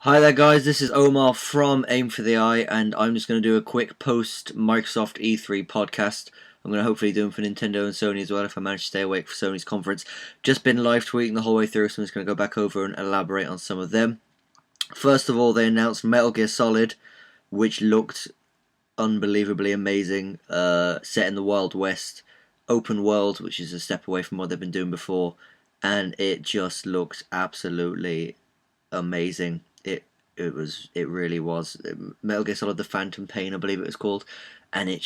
Hi there guys, this is Omar from Aim for the Eye, and I'm just going to do a quick post-Microsoft E3 podcast. I'm going to hopefully do them for Nintendo and Sony as well if I manage to stay awake for Sony's conference. Just been live tweeting the whole way through, so I'm just going to go back over and elaborate on some of them. First of all, they announced Metal Gear Solid, which looked unbelievably amazing, set in the Wild West, open world, which is a step away from what they've been doing before, and it just looked absolutely amazing. It really was. Metal Gear Solid: The Phantom Pain, I believe it was called, and they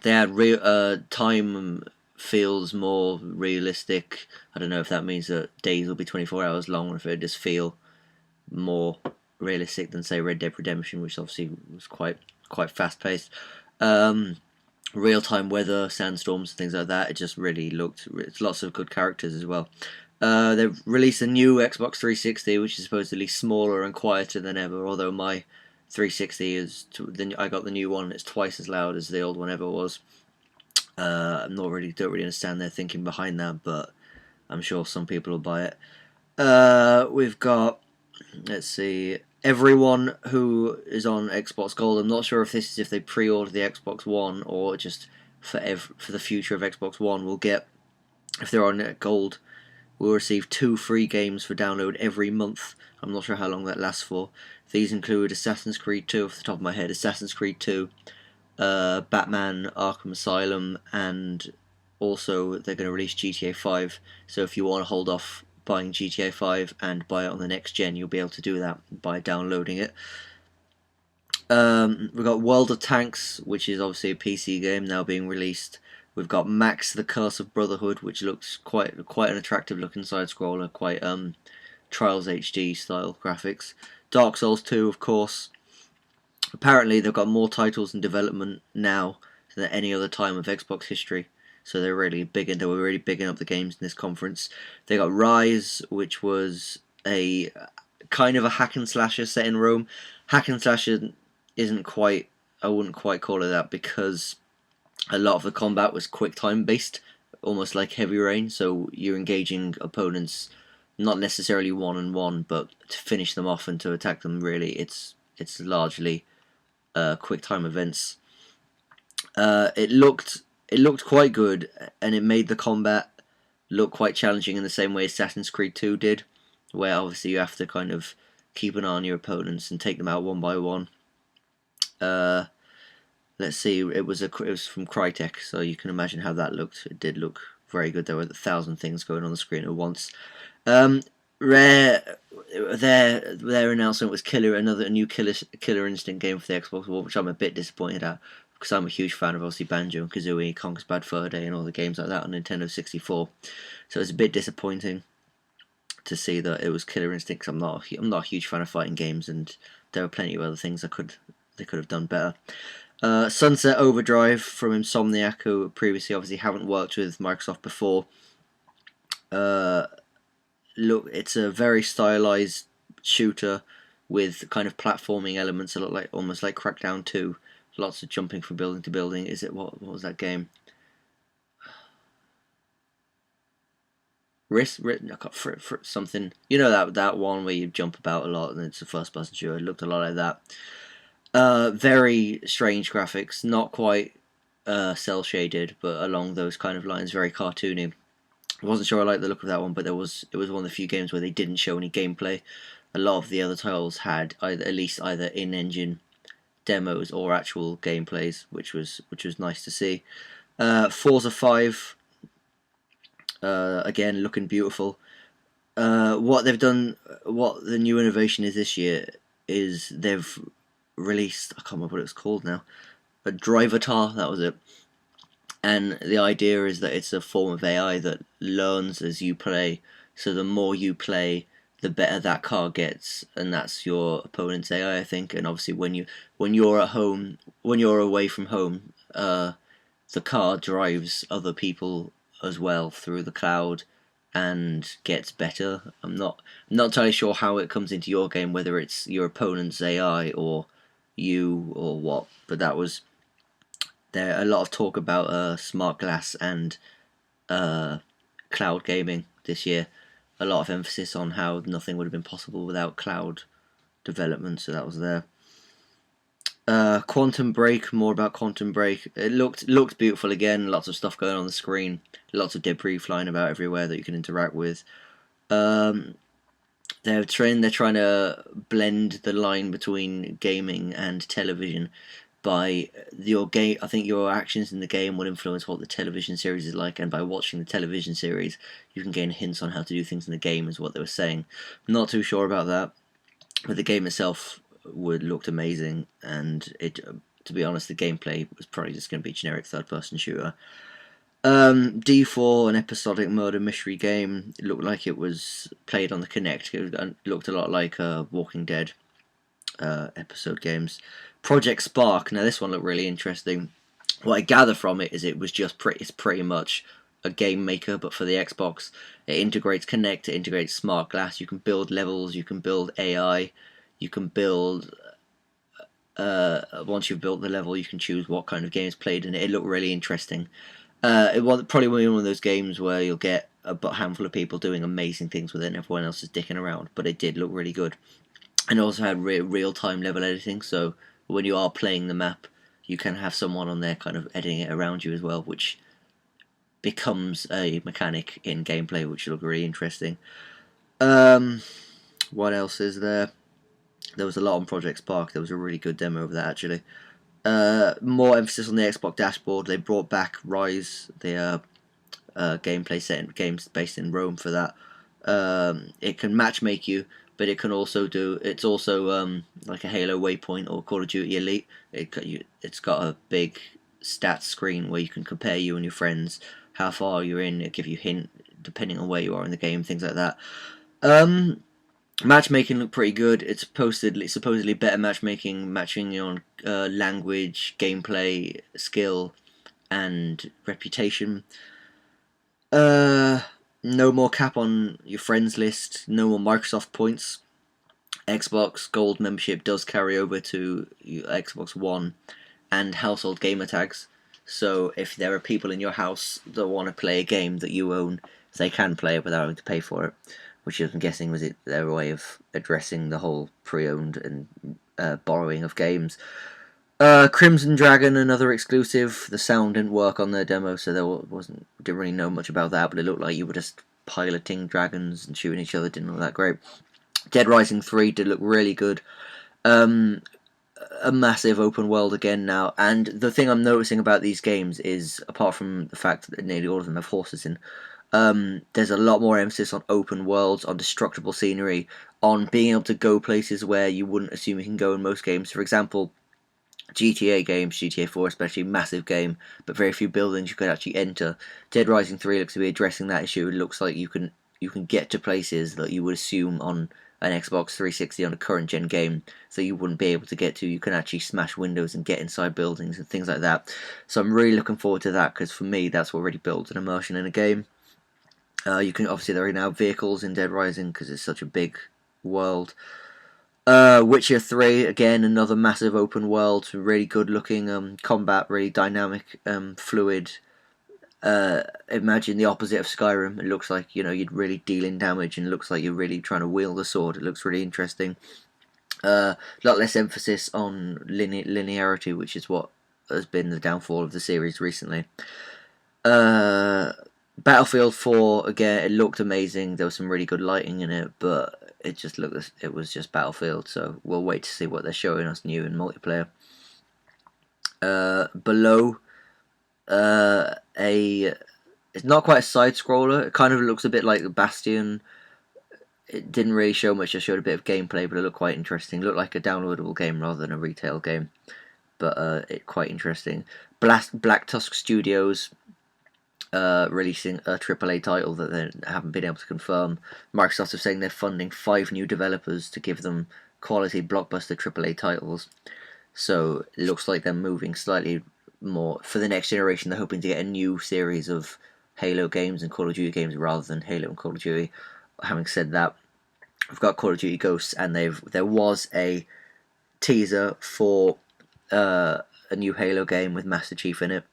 had time feels more realistic. I don't know if that means that days will be 24 hours long, or if it just feel more realistic than say Red Dead Redemption, which obviously was quite fast paced. Real time weather, sandstorms, things like that. It just really looked. It's lots of good characters as well. They've released a new Xbox 360, which is supposedly smaller and quieter than ever. Although my 360 I got the new one. It's twice as loud as the old one ever was. Don't really understand their thinking behind that, but I'm sure some people will buy it. We've got, let's see, everyone who is on Xbox Gold. I'm not sure if this is if they pre-order the Xbox One or just for the future of Xbox One will get, if they're on Gold, will receive 2 free games for download every month. I'm not sure how long that lasts for. These include Assassin's Creed 2, off the top of my head, Assassin's Creed 2, Batman Arkham Asylum, and also they're going to release GTA 5. So if you want to hold off buying GTA 5 and buy it on the next gen, you'll be able to do that by downloading it. We've got World of Tanks, which is obviously a PC game now being released. We've got Max: The Curse of Brotherhood, which looks quite an attractive looking side scroller, quite Trials HD style graphics. Dark Souls 2, of course. Apparently they've got more titles in development now than at any other time of Xbox history. So they were really bigging up the games in this conference. They got Rise, which was a kind of a hack and slasher set in Rome. Hack and slasher isn't quite, I wouldn't quite call it that, because a lot of the combat was quick time based, almost like Heavy Rain, so you're engaging opponents not necessarily one on one, but to finish them off and to attack them. Really, it's largely quick time events. It looked quite good, and it made the combat look quite challenging in the same way Assassin's Creed 2 did, where obviously you have to kind of keep an eye on your opponents and take them out one by one. Let's see, it was from Crytek, so you can imagine how that looked. It did look very good. There were 1,000 things going on the screen at once. Rare, their announcement was a new Killer Instinct game for the Xbox One, which I'm a bit disappointed at, because I'm a huge fan of obviously Banjo and Kazooie, Conker's Bad Fur Day, and all the games like that on Nintendo 64. So it's a bit disappointing to see that it was Killer Instinct, because I'm not a huge fan of fighting games, and there are plenty of other things they could have done better. Sunset Overdrive from Insomniac, who previously obviously haven't worked with Microsoft before. Look, it's a very stylized shooter with kind of platforming elements, almost like Crackdown 2. Lots of jumping from building to building. Is it what was that game? Something. You know that one where you jump about a lot and it's a first person shooter. It looked a lot like that. Very strange graphics, not quite cel shaded, but along those kind of lines, very cartoony. I wasn't sure I liked the look of that one, but it was one of the few games where they didn't show any gameplay. A lot of the other titles had either in-engine demos or actual gameplays, which was nice to see. Forza 5, again looking beautiful. What the new innovation is this year is they've released, I can't remember what it was called now, a Drivatar, that was it. And the idea is that it's a form of AI that learns as you play. So the more you play, the better that car gets, and that's your opponent's AI, I think. And obviously, when you're at home, when you're away from home, the car drives other people as well through the cloud and gets better. I'm not entirely sure how it comes into your game, whether it's your opponent's AI or you or what. But that was. There a lot of talk about smart glass and cloud gaming this year. A lot of emphasis on how nothing would have been possible without cloud development, so that was there. Quantum Break, more about Quantum Break. It looked beautiful again. Lots of stuff going on the screen. Lots of debris flying about everywhere that you can interact with. They're trying to blend the line between gaming and television by your game. I think your actions in the game will influence what the television series is like, and by watching the television series, you can gain hints on how to do things in the game, is what they were saying. Not too sure about that, but the game itself looked amazing, and to be honest, the gameplay was probably just going to be a generic third-person shooter. D4, an episodic murder mystery game. It looked like it was played on the Kinect. It looked a lot like Walking Dead episode games. Project Spark. Now this one looked really interesting. What I gather from it is it's pretty much a game maker, but for the Xbox. It integrates Kinect, it integrates smart glass. You can build levels, you can build AI, you can build. Once you've built the level, you can choose what kind of game is played in it. It looked really interesting. It was probably one of those games where you'll get a handful of people doing amazing things with it and everyone else is dicking around, but it did look really good. And it also had real-time level editing, so when you are playing the map, you can have someone on there kind of editing it around you as well, which becomes a mechanic in gameplay, which looked really interesting. What else is there? There was a lot on Project Spark. There was a really good demo of that, actually. More emphasis on the Xbox dashboard. They brought back Rise, the gameplay set in games based in Rome for that. It can matchmake you, but it can also it's also like a Halo Waypoint or Call of Duty Elite. It's got a big stats screen where you can compare you and your friends, how far you're in. It give you hint depending on where you are in the game, things like that. Matchmaking looked pretty good. It's supposedly better matchmaking, matching on language, gameplay, skill, and reputation. No more cap on your friends list. No more Microsoft points. Xbox Gold membership does carry over to Xbox One and household gamer tags. So if there are people in your house that want to play a game that you own, they can play it without having to pay for it. Which I'm guessing was their way of addressing the whole pre-owned and borrowing of games. Crimson Dragon, another exclusive. The sound didn't work on their demo, so didn't really know much about that. But it looked like you were just piloting dragons and shooting each other. Didn't look that great. Dead Rising 3 did look really good. A massive open world again now, and the thing I'm noticing about these games is, apart from the fact that nearly all of them have horses in, there's a lot more emphasis on open worlds, on destructible scenery, on being able to go places where you wouldn't assume you can go in most games. For example, GTA games, GTA 4 especially, massive game, but very few buildings you could actually enter. Dead Rising 3 looks to be addressing that issue. It looks like you can get to places that you would assume on an Xbox 360 on a current gen game, so you wouldn't be able to get to. You can actually smash windows and get inside buildings and things like that. So I'm really looking forward to that, because for me that's what really builds an immersion in a game. You can obviously, there are now vehicles in Dead Rising because it's such a big world. Witcher 3, again, another massive open world, really good looking combat, really dynamic, fluid. Imagine the opposite of Skyrim. It looks like, you'd really deal in damage, and it looks like you're really trying to wield a sword. It looks really interesting. A lot less emphasis on linearity, which is what has been the downfall of the series recently. Battlefield 4, again, it looked amazing. There was some really good lighting in it, but it was just Battlefield, so we'll wait to see what they're showing us new in multiplayer. Below, it's not quite a side-scroller. It kind of looks a bit like Bastion. It didn't really show much. It showed a bit of gameplay, but it looked quite interesting. It looked like a downloadable game rather than a retail game, but it quite interesting. Black Tusk Studios releasing a AAA title that they haven't been able to confirm. Microsoft is saying they're funding 5 new developers to give them quality blockbuster AAA titles. So it looks like they're moving slightly more for the next generation. They're hoping to get a new series of Halo games and Call of Duty games rather than Halo and Call of Duty. Having said that, we've got Call of Duty Ghosts, and there was a teaser for a new Halo game with Master Chief in it.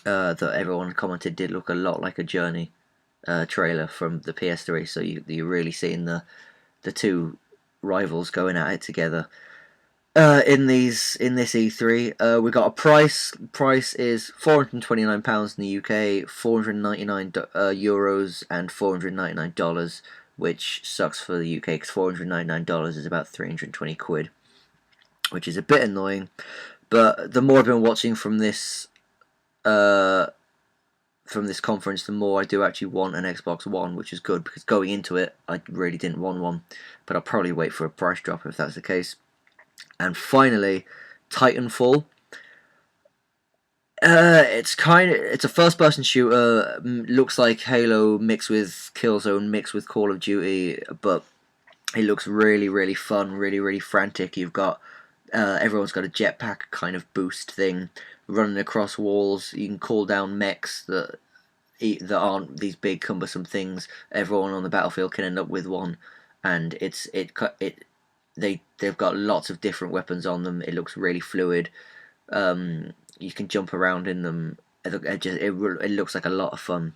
That everyone commented did look a lot like a Journey trailer from the PS3. So you're really seeing the two rivals going at it together. In this E3, we got a price. Price is £429 in the UK, €499 and $499, which sucks for the UK because $499 is about 320 quid, which is a bit annoying. But the more I've been watching from this conference, the more I do actually want an Xbox One, which is good because going into it, I really didn't want one. But I'll probably wait for a price drop if that's the case. And finally, Titanfall. It's a first-person shooter. Looks like Halo mixed with Killzone mixed with Call of Duty, but it looks really, really fun, really, really frantic. You've got everyone's got a jetpack kind of boost thing, running across walls. You can call down mechs that aren't these big cumbersome things. Everyone on the battlefield can end up with one, and they've got lots of different weapons on them. It looks really fluid. You can jump around in them. It looks like a lot of fun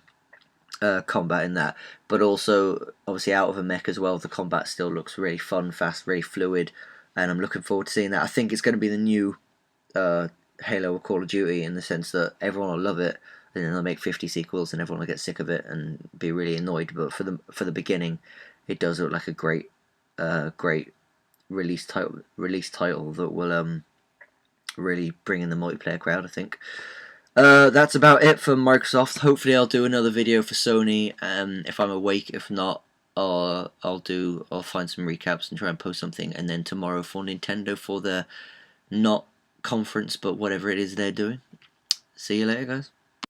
combat in that, but also obviously out of a mech as well. The combat still looks really fun, fast, very fluid, and I'm looking forward to seeing that. I think it's going to be the new Halo or Call of Duty in the sense that everyone will love it, and then they'll make 50 sequels, and everyone will get sick of it and be really annoyed. But for the beginning, it does look like a great release title that will really bring in the multiplayer crowd, I think. That's about it for Microsoft. Hopefully I'll do another video for Sony if I'm awake. If not, I'll find some recaps and try and post something, and then tomorrow for Nintendo for their not conference but whatever it is they're doing. See you later, guys.